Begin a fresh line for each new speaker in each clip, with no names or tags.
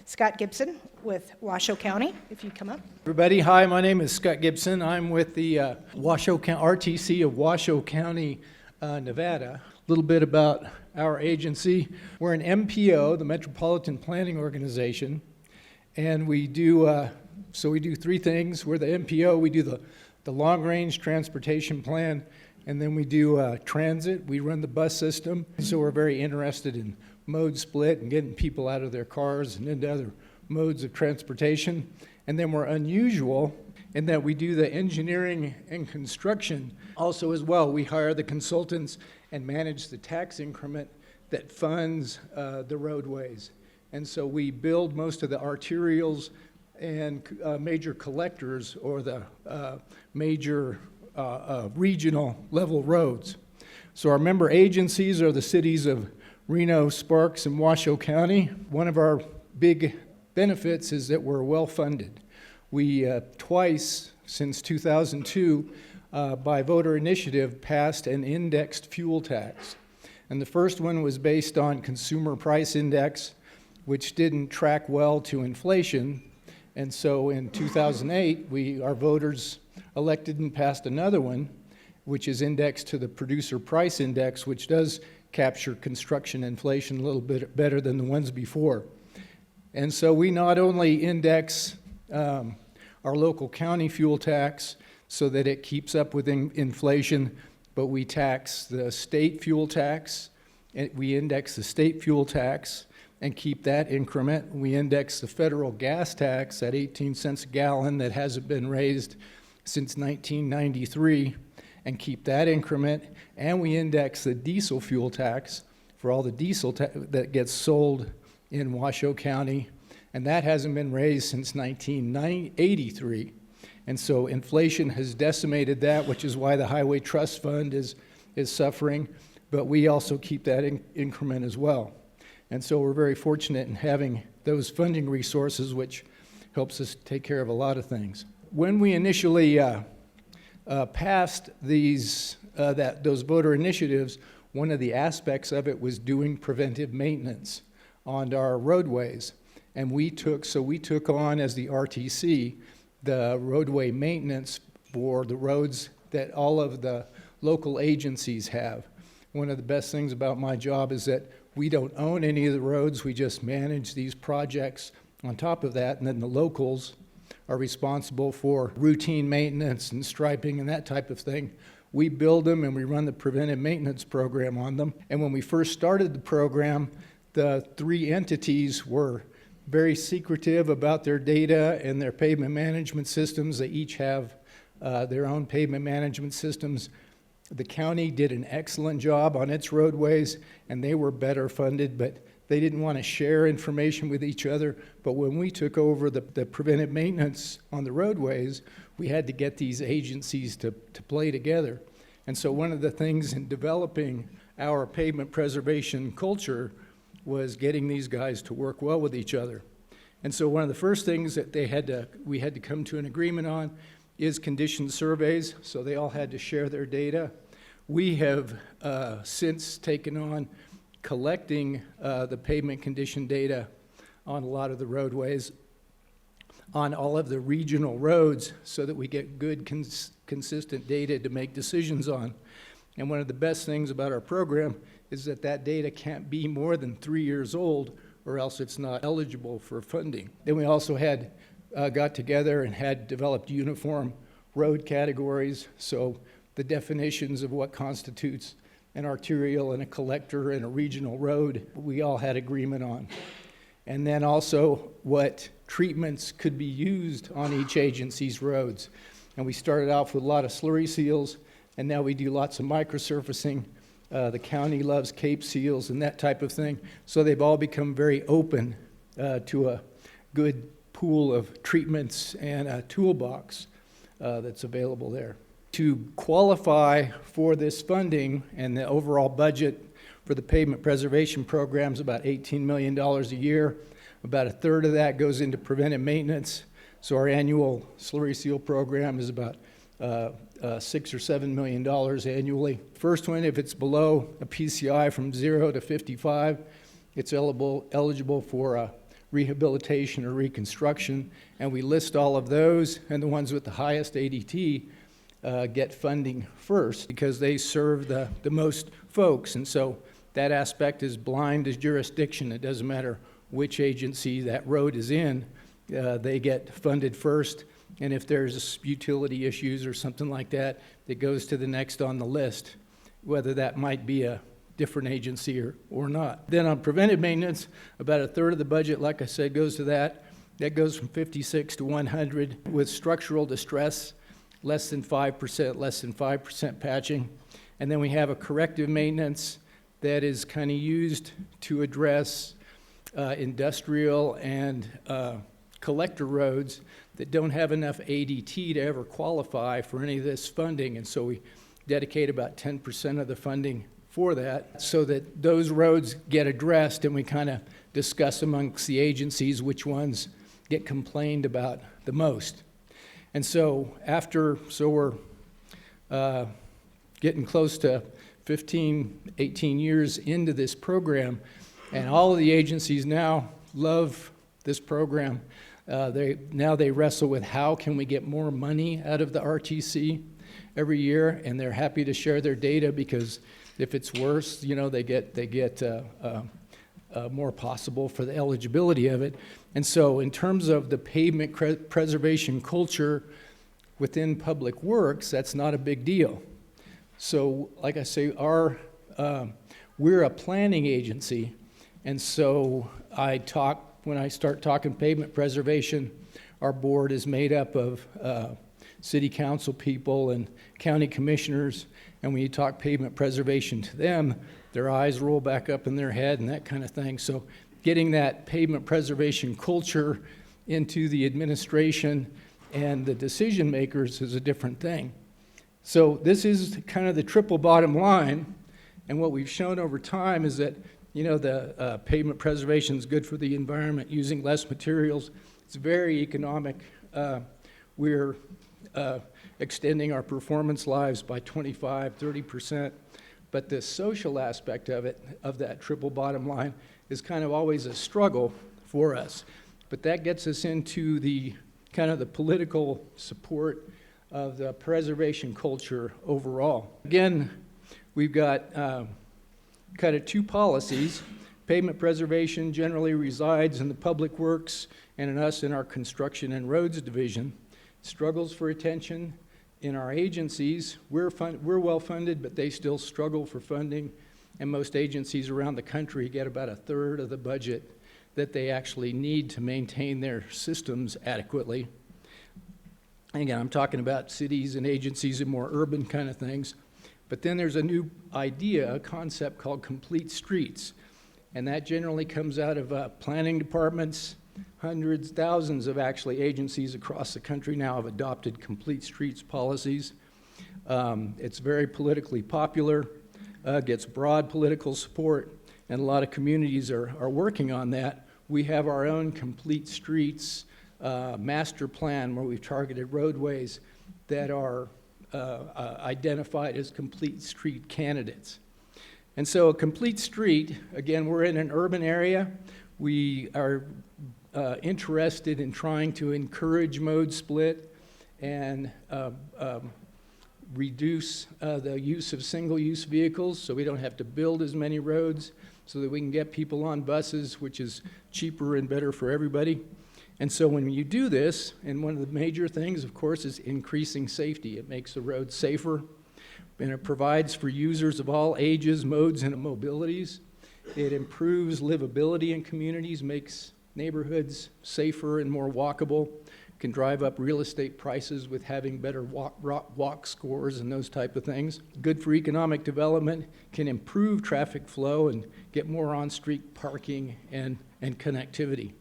Scott Gibson with Washoe County, if you come up.
Everybody, hi, my name is Scott Gibson. I'm with the Washoe County, RTC of Washoe County, Nevada. A little bit about our agency. We're an MPO, the Metropolitan Planning Organization, and we do three things. We're the MPO. We do the long-range transportation plan, and then we do transit. We run the bus system, so we're very interested in mode split and getting people out of their cars and into other modes of transportation. And then we're unusual in that we do the engineering and construction also as well. We hire the consultants and manage the tax increment that funds the roadways. And so we build most of the arterials and major collectors or the major regional level roads. So our member agencies are the cities of Reno, Sparks, and Washoe County. One of our big benefits is that we're well-funded. We twice since 2002, by voter initiative, passed an indexed fuel tax. And the first one was based on consumer price index, which didn't track well to inflation. And so in 2008, our voters elected and passed another one, which is indexed to the producer price index, which does capture construction inflation a little bit better than the ones before. And so we not only index our local county fuel tax so that it keeps up with inflation, but we tax the state fuel tax, and we index the state fuel tax and keep that increment. We index the federal gas tax at 18 cents a gallon that hasn't been raised since 1993 and keep that increment. And we index the diesel fuel tax for all the diesel that gets sold in Washoe County, and that hasn't been raised since 1983. And so inflation has decimated that, which is why the Highway Trust Fund is suffering, but we also keep that increment as well. And so we're very fortunate in having those funding resources, which helps us take care of a lot of things. When we initially passed those voter initiatives, one of the aspects of it was doing preventive maintenance on our roadways. And we took on as the RTC the roadway maintenance for the roads that all of the local agencies have. One of the best things about my job is that we don't own any of the roads, we just manage these projects on top of that, and then the locals are responsible for routine maintenance and striping and that type of thing. We build them and we run the preventive maintenance program on them. And when we first started the program, the three entities were very secretive about their data and their pavement management systems. They each have their own pavement management systems. The county did an excellent job on its roadways, and they were better funded, but they didn't want to share information with each other. But when we took over the preventive maintenance on the roadways, we had to get these agencies to play together. And so one of the things in developing our pavement preservation culture was getting these guys to work well with each other. And so one of the first things that we had to come to an agreement on is condition surveys, so they all had to share their data. We have since taken on collecting the pavement condition data on a lot of the roadways, on all of the regional roads, so that we get good, consistent data to make decisions on. And one of the best things about our program is that data can't be more than 3 years old, or else it's not eligible for funding. Then we also had got together and had developed uniform road categories, so the definitions of what constitutes an arterial and a collector and a regional road, we all had agreement on. And then also what treatments could be used on each agency's roads. And we started off with a lot of slurry seals, and now we do lots of microsurfacing. The county loves Cape seals and that type of thing. So they've all become very open to a good pool of treatments and a toolbox that's available there. To qualify for this funding, and the overall budget for the pavement preservation program is about $18 million a year. About a third of that goes into preventive maintenance. So our annual slurry seal program is about $6 or $7 million annually. First one, if it's below a PCI from 0 to 55, it's eligible for a rehabilitation or reconstruction, and we list all of those, and the ones with the highest ADT get funding first because they serve the most folks. And so that aspect is blind as jurisdiction. It doesn't matter which agency that road is in, they get funded first. And if there's utility issues or something like that, it goes to the next on the list, whether that might be a different agency or not. Then on preventive maintenance, about a third of the budget, like I said, goes to that. That goes from 56 to 100. With structural distress, less than 5% patching. And then we have a corrective maintenance that is kind of used to address industrial and collector roads that don't have enough ADT to ever qualify for any of this funding. And so we dedicate about 10% of the funding for that so that those roads get addressed, and we kind of discuss amongst the agencies which ones get complained about the most. And so we're getting close to 15, 18 years into this program, and all of the agencies now love this program. They wrestle with how can we get more money out of the RTC every year, and they're happy to share their data because if it's worse, they get more possible for the eligibility of it. And so in terms of the pavement preservation culture within Public Works, that's not a big deal. So like I say, we're a planning agency, and so when I start talking pavement preservation, our board is made up of city council people and county commissioners, and when you talk pavement preservation to them, their eyes roll back up in their head and that kind of thing. So getting that pavement preservation culture into the administration and the decision makers is a different thing. So this is kind of the triple bottom line, and what we've shown over time is that the pavement preservation is good for the environment, using less materials. It's very economic. We're extending our performance lives by 25, 30%. But the social aspect of it, of that triple bottom line, is kind of always a struggle for us. But that gets us into the kind of the political support of the preservation culture overall. Again, we've got kind of two policies. Pavement preservation generally resides in the Public Works and in us in our Construction and Roads Division. Struggles for attention in our agencies. We're well funded, but they still struggle for funding, and most agencies around the country get about a third of the budget that they actually need to maintain their systems adequately. And again, I'm talking about cities and agencies and more urban kind of things. But then there's a new idea, a concept called complete streets. And that generally comes out of planning departments. Hundreds, thousands of actually agencies across the country now have adopted complete streets policies. It's very politically popular, gets broad political support, and a lot of communities are working on that. We have our own complete streets master plan where we've targeted roadways that are identified as complete street candidates. And so a complete street, again, we're in an urban area. We are interested in trying to encourage mode split and reduce the use of single-use vehicles so we don't have to build as many roads so that we can get people on buses, which is cheaper and better for everybody. And so when you do this, and one of the major things, of course, is increasing safety. It makes the roads safer, and it provides for users of all ages, modes, and mobilities. It improves livability in communities, makes neighborhoods safer and more walkable, can drive up real estate prices with having better walk scores and those type of things. Good for economic development, can improve traffic flow and get more on-street parking and connectivity.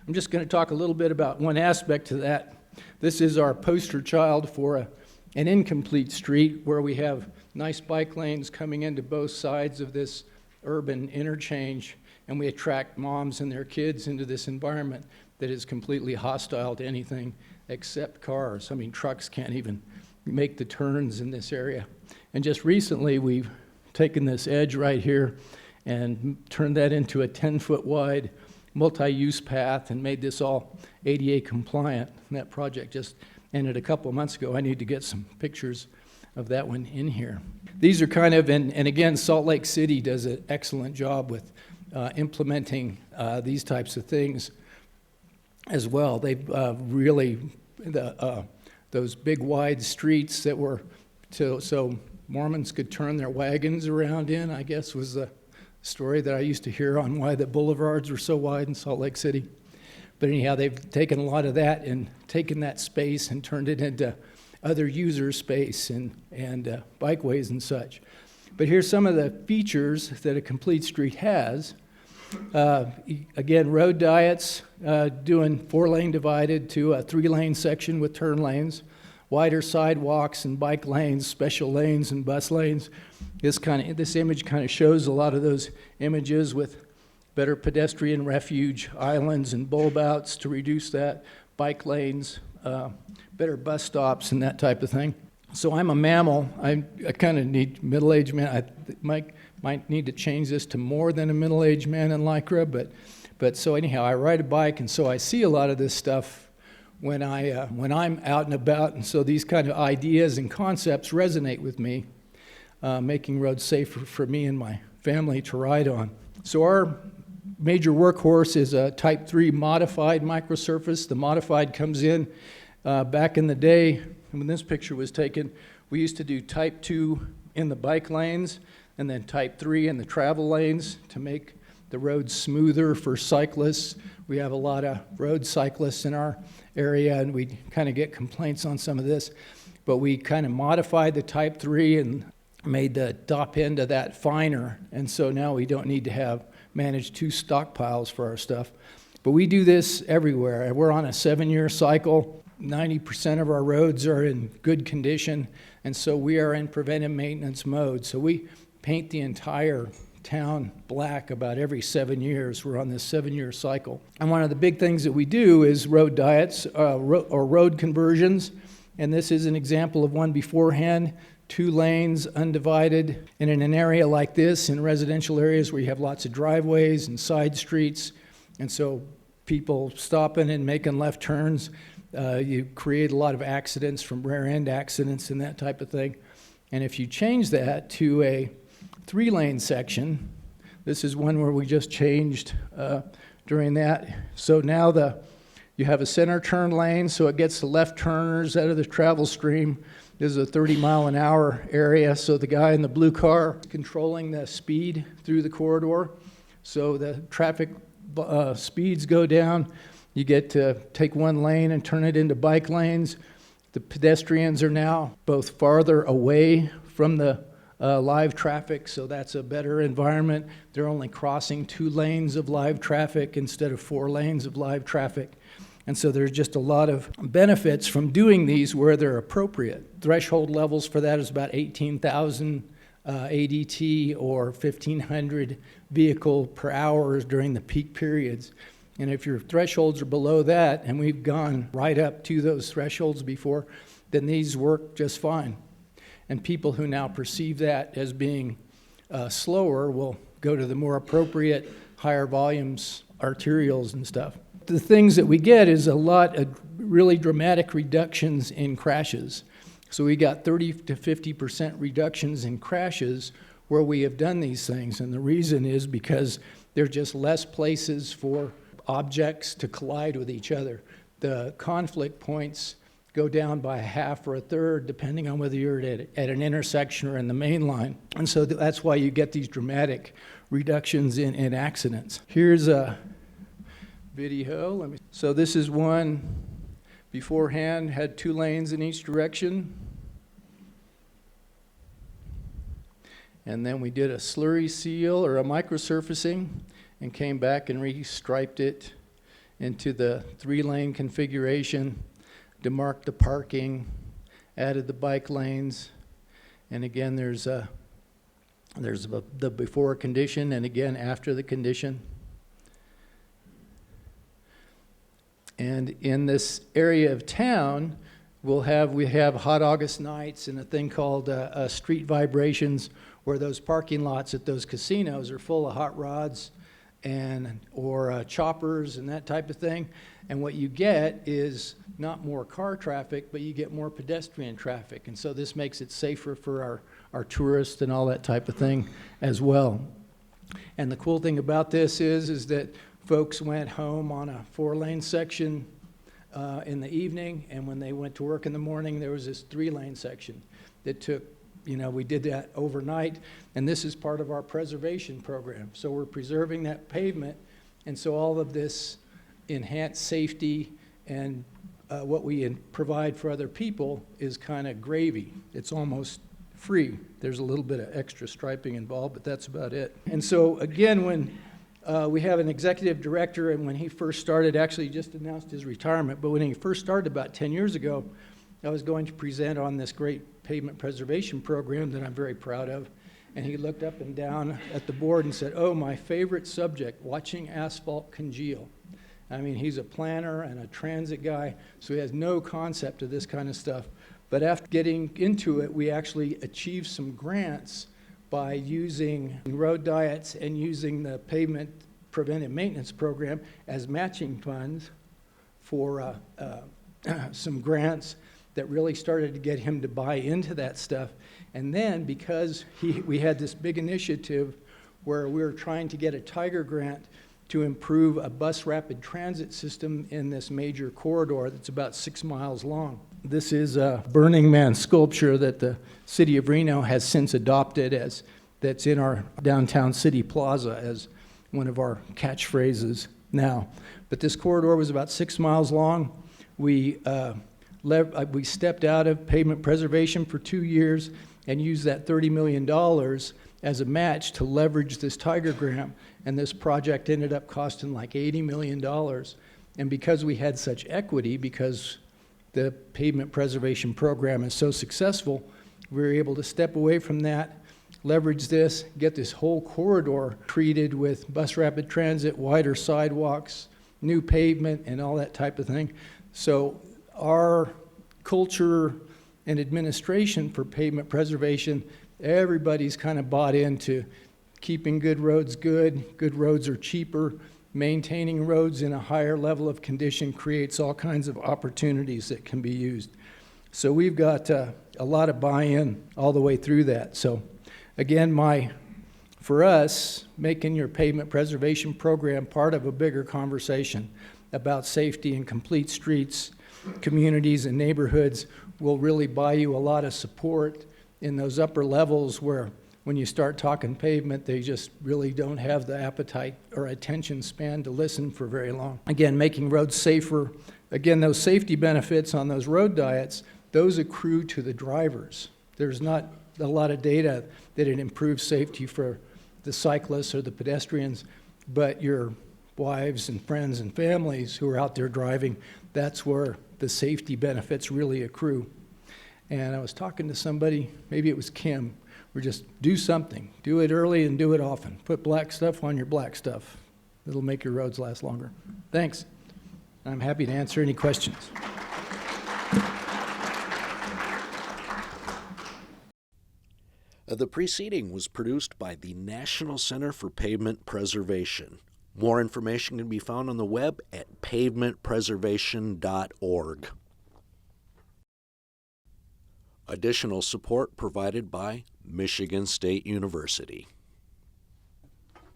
I'm just going to talk a little bit about one aspect to that. This is our poster child for an incomplete street where we have nice bike lanes coming into both sides of this urban interchange, and we attract moms and their kids into this environment that is completely hostile to anything except cars. I mean, trucks can't even make the turns in this area. And just recently, we've taken this edge right here and turned that into a 10-foot wide multi-use path and made this all ADA compliant. And that project just ended a couple of months ago. I need to get some pictures of that one in here. These are kind of, and again, Salt Lake City does an excellent job with implementing these types of things as well. They've really, those big wide streets that were, so Mormons could turn their wagons around in, I guess was the story that I used to hear on why the boulevards were so wide in Salt Lake City. But anyhow, they've taken a lot of that and taken that space and turned it into other user space and bikeways and such. But here's some of the features that a complete street has. Again, road diets, doing 4-lane divided to a 3-lane section with turn lanes, wider sidewalks and bike lanes, special lanes and bus lanes. This image kind of shows a lot of those images with better pedestrian refuge islands and bulb outs to reduce that, bike lanes, better bus stops and that type of thing. So I'm a mammal. I kind of need middle-aged man. I might need to change this to more than a middle-aged man in Lycra, but so anyhow, I ride a bike, and so I see a lot of this stuff when I'm out and about, and so these kind of ideas and concepts resonate with me, making roads safer for me and my family to ride on. So our major workhorse is a Type 3 modified microsurface. The modified comes in back in the day when this picture was taken. We used to do Type 2 in the bike lanes and then Type 3 in the travel lanes to make the roads smoother for cyclists. We have a lot of road cyclists in our area, and we kind of get complaints on some of this. But we kind of modified the Type 3 and made the top end of that finer, and so now we don't need to manage 2 stockpiles for our stuff. But we do this everywhere. We're on a 7-year cycle. 90% of our roads are in good condition, and so we are in preventive maintenance mode. So we paint the entire town black about every 7 years. We're on this 7-year cycle. And one of the big things that we do is road diets or road conversions, and this is an example of one beforehand. 2 lanes, undivided, and in an area like this, in residential areas where you have lots of driveways and side streets, and so people stopping and making left turns, you create a lot of accidents from rear end accidents and that type of thing. And if you change that to a 3-lane section, this is one where we just changed during that. So now you have a center turn lane, so it gets the left turners out of the travel stream. This is a 30-mile-an-hour area, so the guy in the blue car is controlling the speed through the corridor. So the traffic speeds go down. You get to take 1 lane and turn it into bike lanes. The pedestrians are now both farther away from the live traffic, so that's a better environment. They're only crossing 2 lanes of live traffic instead of 4 lanes of live traffic. And so there's just a lot of benefits from doing these where they're appropriate. Threshold levels for that is about 18,000 ADT or 1,500 vehicle per hour during the peak periods. And if your thresholds are below that, and we've gone right up to those thresholds before, then these work just fine. And people who now perceive that as being slower will go to the more appropriate higher volumes arterials and stuff. The things that we get is a lot of really dramatic reductions in crashes. So we got 30 to 50% reductions in crashes where we have done these things. And the reason is because there are just less places for objects to collide with each other. The conflict points go down by a half or a third, depending on whether you're at an intersection or in the main line. And so that's why you get these dramatic reductions in accidents. Here's a video. So this is one beforehand, had 2 lanes in each direction. And then we did a slurry seal or a microsurfacing and came back and restriped it into the 3-lane configuration, demarked the parking, added the bike lanes, and again there's the before condition and again after the condition. And in this area of town, we have hot August nights and a thing called street vibrations, where those parking lots at those casinos are full of hot rods or choppers and that type of thing. And what you get is not more car traffic, but you get more pedestrian traffic. And so this makes it safer for our tourists and all that type of thing as well. And the cool thing about this is that folks went home on a 4-lane section in the evening, and when they went to work in the morning, there was this 3-lane section that took, we did that overnight, and this is part of our preservation program. So we're preserving that pavement, and so all of this enhanced safety and what we provide for other people is kind of gravy. It's almost free. There's a little bit of extra striping involved, but that's about it. And so again, when we have an executive director, and when he first started, actually he just announced his retirement, but when he first started about 10 years ago, I was going to present on this great pavement preservation program that I'm very proud of. And he looked up and down at the board and said, "Oh, my favorite subject, watching asphalt congeal." I mean, he's a planner and a transit guy, so he has no concept of this kind of stuff. But after getting into it, we actually achieved some grants by using road diets and using the pavement preventive maintenance program as matching funds for some grants that really started to get him to buy into that stuff. And then because we had this big initiative where we were trying to get a Tiger grant to improve a bus rapid transit system in this major corridor that's about 6 miles long. This is a Burning Man sculpture that the city of Reno has since adopted that's in our downtown city plaza as one of our catchphrases now. But this corridor was about 6 miles long. We stepped out of pavement preservation for 2 years and used that $30 million as a match to leverage this Tiger grant, and this project ended up costing like $80 million. And because we had such equity, because the pavement preservation program is so successful, we were able to step away from that, leverage this, get this whole corridor treated with bus rapid transit, wider sidewalks, new pavement, and all that type of thing. So our culture and administration for pavement preservation, everybody's kind of bought into keeping good roads good. Good roads are cheaper. Maintaining roads in a higher level of condition creates all kinds of opportunities that can be used. So we've got a lot of buy-in all the way through that. So again, for us, making your pavement preservation program part of a bigger conversation about safety and complete streets, communities, and neighborhoods will really buy you a lot of support in those upper levels where when you start talking pavement, they just really don't have the appetite or attention span to listen for very long. Again, making roads safer. Again, those safety benefits on those road diets, those accrue to the drivers. There's not a lot of data that it improves safety for the cyclists or the pedestrians, but your wives and friends and families who are out there driving, that's where the safety benefits really accrue. And I was talking to somebody, maybe it was Kim, we're just do something. Do it early and do it often. Put black stuff on your black stuff. It'll make your roads last longer. Thanks. I'm happy to answer any questions.
The preceding was produced by the National Center for Pavement Preservation. More information can be found on the web at pavementpreservation.org. Additional support provided by Michigan State University.